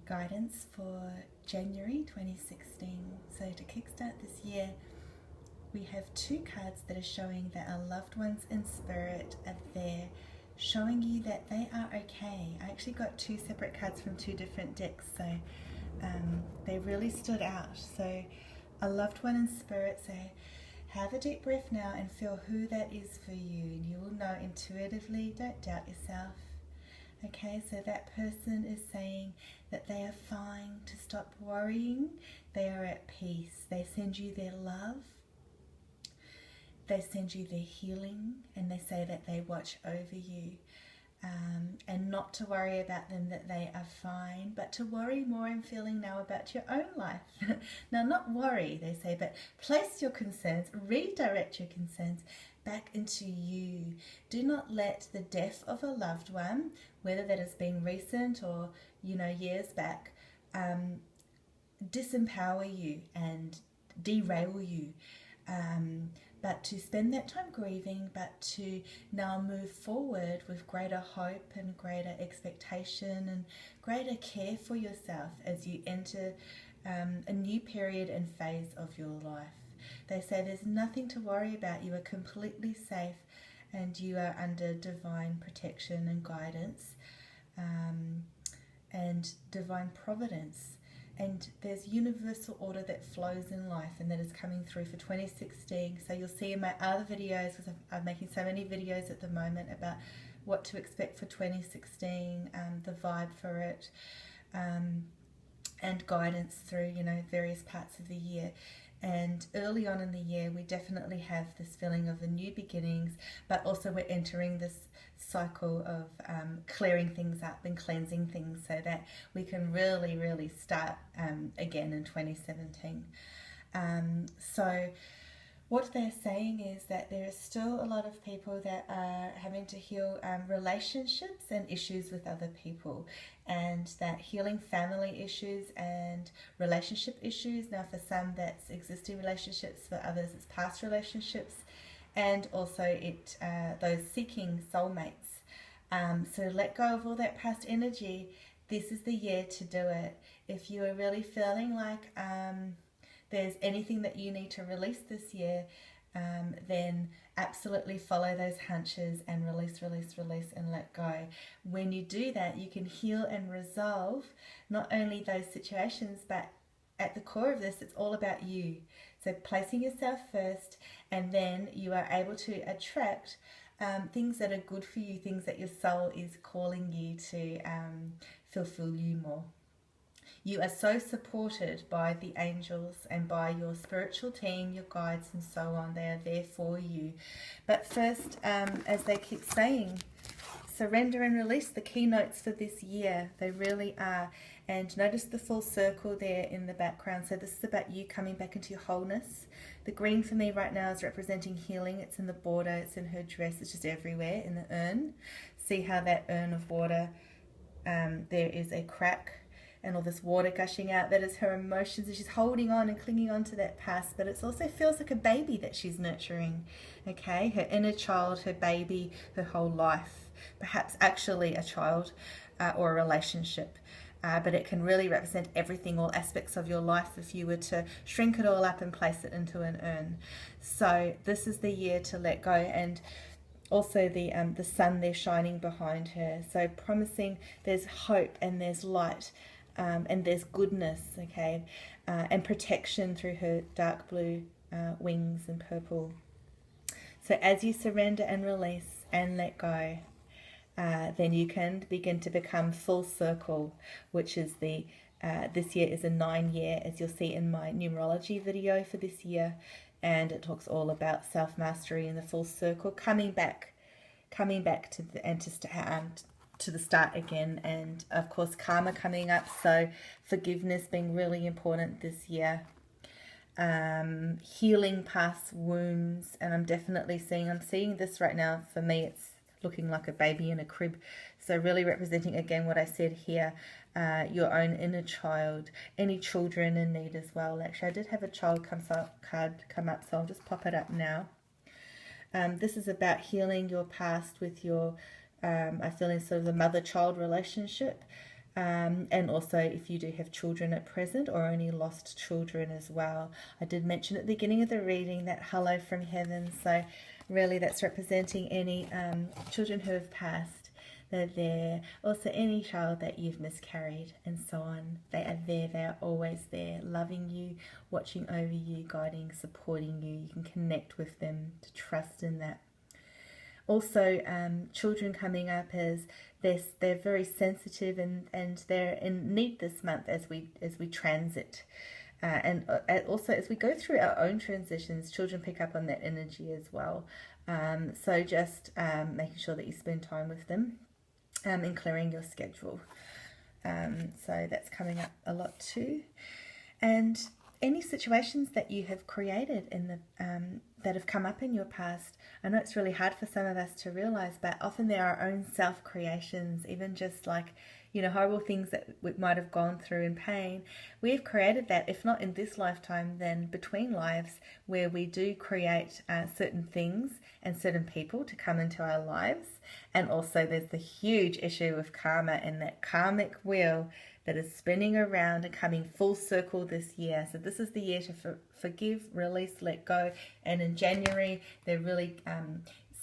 guidance for January 2016. So to kickstart this year, we have two cards that are showing that our loved ones in spirit are there, showing you that they are okay. I actually got two separate cards from two different decks, so they really stood out. So a loved one in spirit, say, have a deep breath now and feel who that is for you, and you will know intuitively. Don't doubt yourself. Okay, so that person is saying that they are fine, to stop worrying. They are at peace. They send you their love. They send you their healing, and they say that they watch over you. And not to worry about them, that they are fine, but to worry more and feeling now about your own life. Now, not worry, they say, but place your concerns, redirect your concerns back into you. Do not let the death of a loved one, whether that has been recent or, years back, disempower you and derail you. But to spend that time grieving, but to now move forward with greater hope and greater expectation and greater care for yourself as you enter a new period and phase of your life. They say there's nothing to worry about. You are completely safe and you are under divine protection and guidance and divine providence. And there's universal order that flows in life and that is coming through for 2016. So you'll see in my other videos, because I'm making so many videos at the moment about what to expect for 2016, the vibe for it, and guidance through, various parts of the year. And early on in the year, we definitely have this feeling of the new beginnings, but also we're entering this cycle of clearing things up and cleansing things so that we can really, really start again in 2017. So what they're saying is that there is still a lot of people that are having to heal relationships and issues with other people, and that healing family issues and relationship issues. Now, for some, that's existing relationships. For others, it's past relationships, and also those seeking soulmates. So let go of all that past energy. This is the year to do it. If you are really feeling like there's anything that you need to release this year, then absolutely follow those hunches and release and let go. When you do that, you can heal and resolve not only those situations, but at the core of this, it's all about you. So placing yourself first, and then you are able to attract things that are good for you, things that your soul is calling you to fulfill you more. You are so supported by the angels and by your spiritual team, your guides and so on. They are there for you. But first, as they keep saying, surrender and release, the keynotes for this year. They really are. And notice the full circle there in the background. So this is about you coming back into your wholeness. The green for me right now is representing healing. It's in the border, it's in her dress, it's just everywhere in the urn. See how that urn of water, there is a crack and all this water gushing out. That is her emotions, and she's holding on and clinging on to that past, but it also feels like a baby that she's nurturing, okay? Her inner child, her baby, her whole life, perhaps actually a child or a relationship. But it can really represent everything, all aspects of your life, if you were to shrink it all up and place it into an urn. So this is the year to let go. And also the sun there shining behind her. So promising there's hope and there's light. And there's goodness, okay, and protection through her dark blue wings and purple. So as you surrender and release and let go, then you can begin to become full circle, which is this year is a 9-year, as you'll see in my numerology video for this year, and it talks all about self-mastery and the full circle, coming back to the start again, and of course karma coming up, so forgiveness being really important this year, healing past wounds. And I'm definitely seeing this right now. For me, it's looking like a baby in a crib, so really representing again what I said here, your own inner child, any children in need as well. Actually, I did have a child card come up, so I'll just pop it up now. This is about healing your past with your I feel in sort of the mother-child relationship, And also if you do have children at present or only lost children as well. I did mention at the beginning of the reading that hello from heaven, so really that's representing any children who have passed. They're there. Also any child that you've miscarried and so on. They are there. They are always there, loving you, watching over you, guiding, supporting you. You can connect with them, to trust in that. Also, children coming up as they're very sensitive and they're in need this month as we transit. And also as we go through our own transitions, children pick up on that energy as well. So just making sure that you spend time with them and clearing your schedule. So that's coming up a lot too. And any situations that you have created in the that have come up in your past. I know it's really hard for some of us to realize, but often they're our own self-creations, even just like, you know, horrible things that we might have gone through in pain. We've created that, if not in this lifetime, then between lives, where we do create certain things and certain people to come into our lives. And also there's the huge issue of karma and that karmic wheel that is spinning around and coming full circle this year. So this is the year to forgive, release, let go. And in January, they're really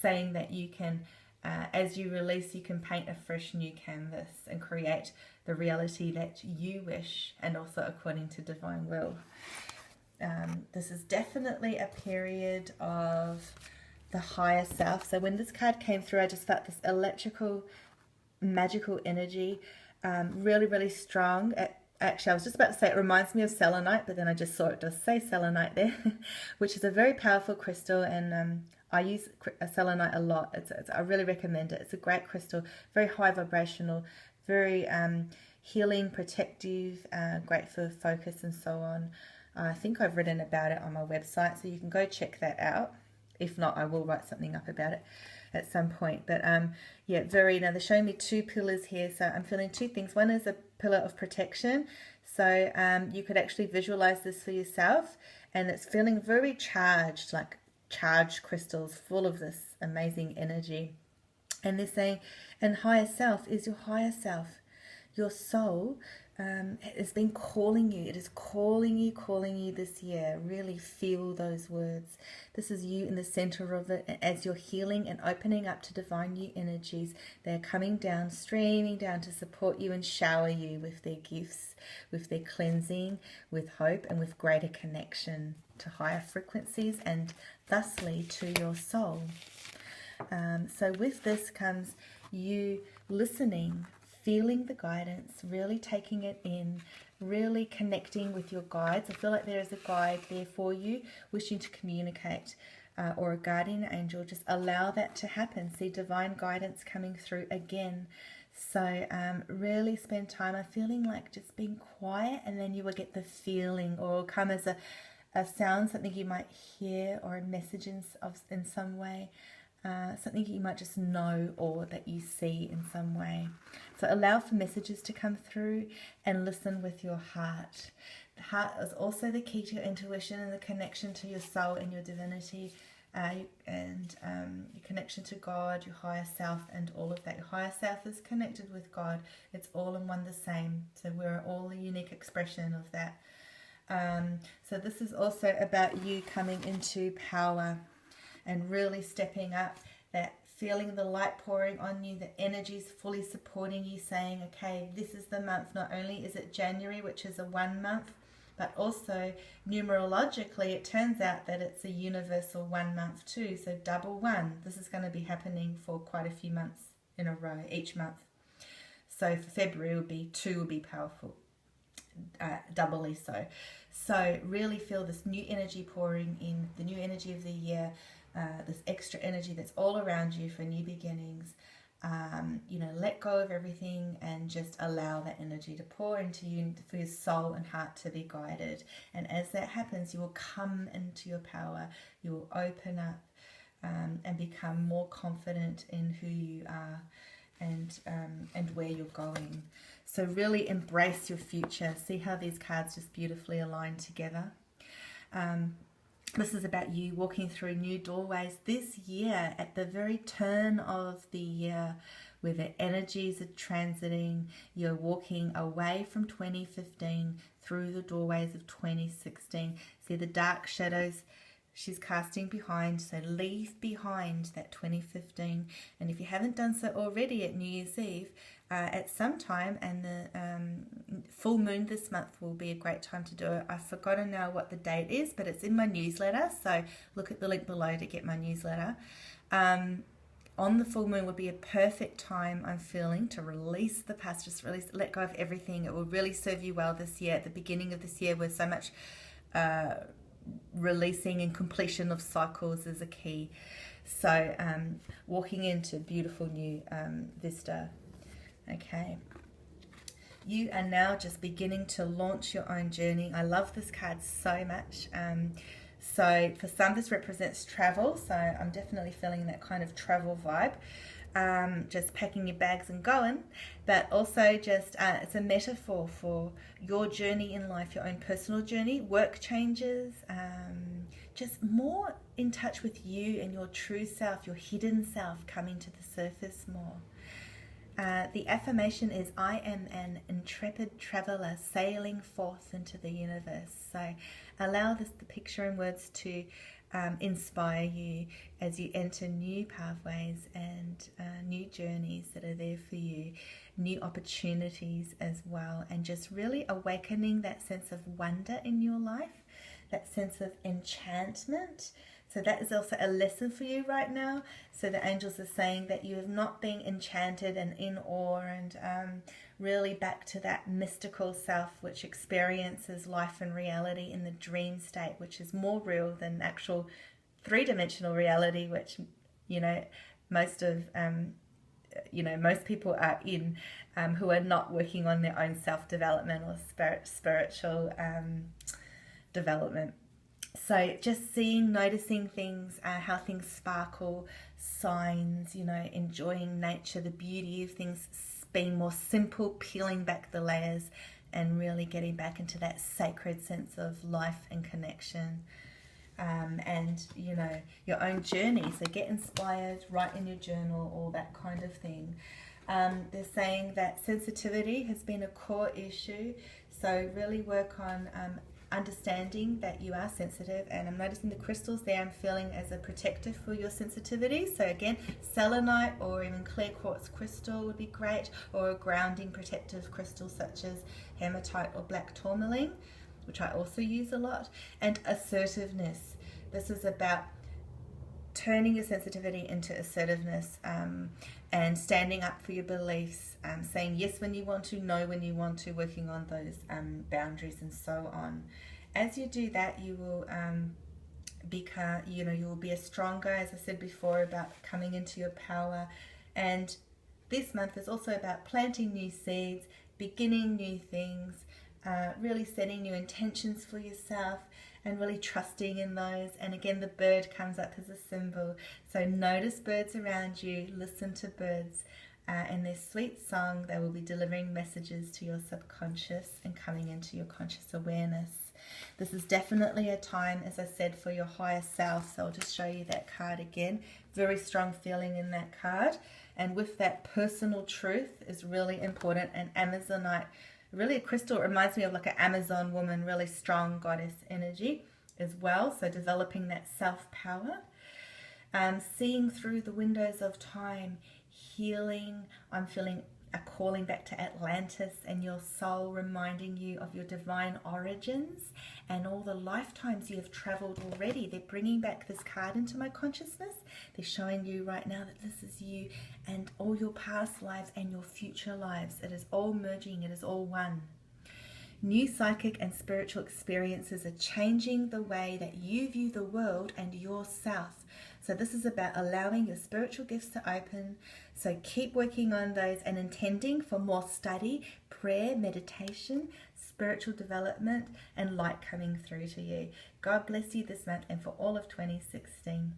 saying that you can, as you release, you can paint a fresh new canvas and create the reality that you wish, and also according to divine will. This is definitely a period of the higher self. So when this card came through, I just felt this electrical, magical energy. Really, really strong. Actually, I was just about to say it reminds me of selenite, but then I just saw it does say selenite there, which is a very powerful crystal, and I use selenite a lot. I really recommend it. It's a great crystal, very high vibrational, very healing, protective, great for focus and so on. I think I've written about it on my website, so you can go check that out. If not, I will write something up about it at some point. But yeah, now they're showing me two pillars here, so I'm feeling two things. One is a pillar of protection, so you could actually visualize this for yourself, and it's feeling very charged, like charged crystals full of this amazing energy. And they're saying, and higher self is your higher self, your soul. It's been calling you. It is calling you this year. Really feel those words. This is you in the center of it. As you're healing and opening up to divine new energies, they're coming down, streaming down to support you and shower you with their gifts, with their cleansing, with hope, and with greater connection to higher frequencies and thusly to your soul. So with this comes you listening, feeling the guidance, really taking it in, really connecting with your guides. I feel like there is a guide there for you wishing to communicate, or a guardian angel. Just allow that to happen. See divine guidance coming through again. So really spend time. I'm feeling like just being quiet, and then you will get the feeling, or will come as a sound, something you might hear, or a message in some way. Something you might just know, or that you see in some way. So allow for messages to come through and listen with your heart. The heart is also the key to your intuition and the connection to your soul and your divinity, and your connection to God, your higher self, and all of that. Your higher self is connected with God. It's all in one the same. So we're all a unique expression of that. So this is also about you coming into power and really stepping up, that feeling the light pouring on you, the energies fully supporting you, saying, okay, this is the month. Not only is it January, which is a 1 month, but also numerologically, it turns out that it's a universal 1 month too. So double one. This is going to be happening for quite a few months in a row, each month. So for February, 2 will be powerful, doubly so. So really feel this new energy pouring in, the new energy of the year, this extra energy that's all around you for new beginnings. You know, let go of everything and just allow that energy to pour into you, for your soul and heart to be guided. And as that happens, you will come into your power. You will open up and become more confident in who you are and where you're going. So really embrace your future. See how these cards just beautifully align together. This is about you walking through new doorways this year, at the very turn of the year, where the energies are transiting. You're walking away from 2015 through the doorways of 2016. See the dark shadows she's casting behind, so leave behind that 2015. And if you haven't done so already at New Year's Eve, at some time, and the full moon this month will be a great time to do it. I've forgotten now what the date is, but it's in my newsletter, so look at the link below to get my newsletter. On the full moon would be a perfect time, I'm feeling, to release the past, just release, let go of everything. It will really serve you well this year, at the beginning of this year, where so much releasing and completion of cycles is a key. So walking into beautiful new vista. Okay, you are now just beginning to launch your own journey. I love this card so much. So for some, this represents travel, so I'm definitely feeling that kind of travel vibe. Just packing your bags and going, but also just it's a metaphor for your journey in life, your own personal journey, work changes, just more in touch with you and your true self, your hidden self coming to the surface more. The affirmation is, I am an intrepid traveler sailing forth into the universe. So allow the picture and words to inspire you as you enter new pathways and new journeys that are there for you, new opportunities as well, and just really awakening that sense of wonder in your life, that sense of enchantment. So that is also a lesson for you right now. So the angels are saying that you have not been enchanted and in awe and really back to that mystical self, which experiences life and reality in the dream state, which is more real than actual three-dimensional reality, which, most people are in, who are not working on their own self-development or spiritual development. So just seeing, noticing things, how things sparkle, signs, enjoying nature, the beauty of things, being more simple, peeling back the layers and really getting back into that sacred sense of life and connection. And, your own journey. So get inspired, write in your journal, all that kind of thing. They're saying that sensitivity has been a core issue. So really work on understanding that you are sensitive, and I'm noticing the crystals there I'm feeling as a protector for your sensitivity. So again, selenite or even clear quartz crystal would be great, or a grounding protective crystal such as hematite or black tourmaline, which I also use a lot. And assertiveness. This is about turning your sensitivity into assertiveness, and standing up for your beliefs, saying yes when you want to, no when you want to, working on those boundaries and so on. As you do that, you will become, you will be a stronger, as I said before, about coming into your power. And this month is also about planting new seeds, beginning new things, really setting new intentions for yourself, and really trusting in those. And again, the bird comes up as a symbol. So notice birds around you, listen to birds and their sweet song. They will be delivering messages to your subconscious and coming into your conscious awareness. This is definitely a time, as I said, for your higher self. So I'll just show you that card again. Very strong feeling in that card. And with that, personal truth is really important. And Amazonite, really a crystal, it reminds me of like an Amazon woman, really strong goddess energy as well. So developing that self-power, seeing through the windows of time, healing. I'm feeling a calling back to Atlantis and your soul, reminding you of your divine origins and all the lifetimes you have traveled already. They're bringing back this card into my consciousness. They're showing you right now that this is you and all your past lives and your future lives. It is all merging. It is all one. New psychic and spiritual experiences are changing the way that you view the world and yourself. So this is about allowing your spiritual gifts to open. So keep working on those and intending for more study, prayer, meditation, spiritual development, and light coming through to you. God bless you this month and for all of 2016.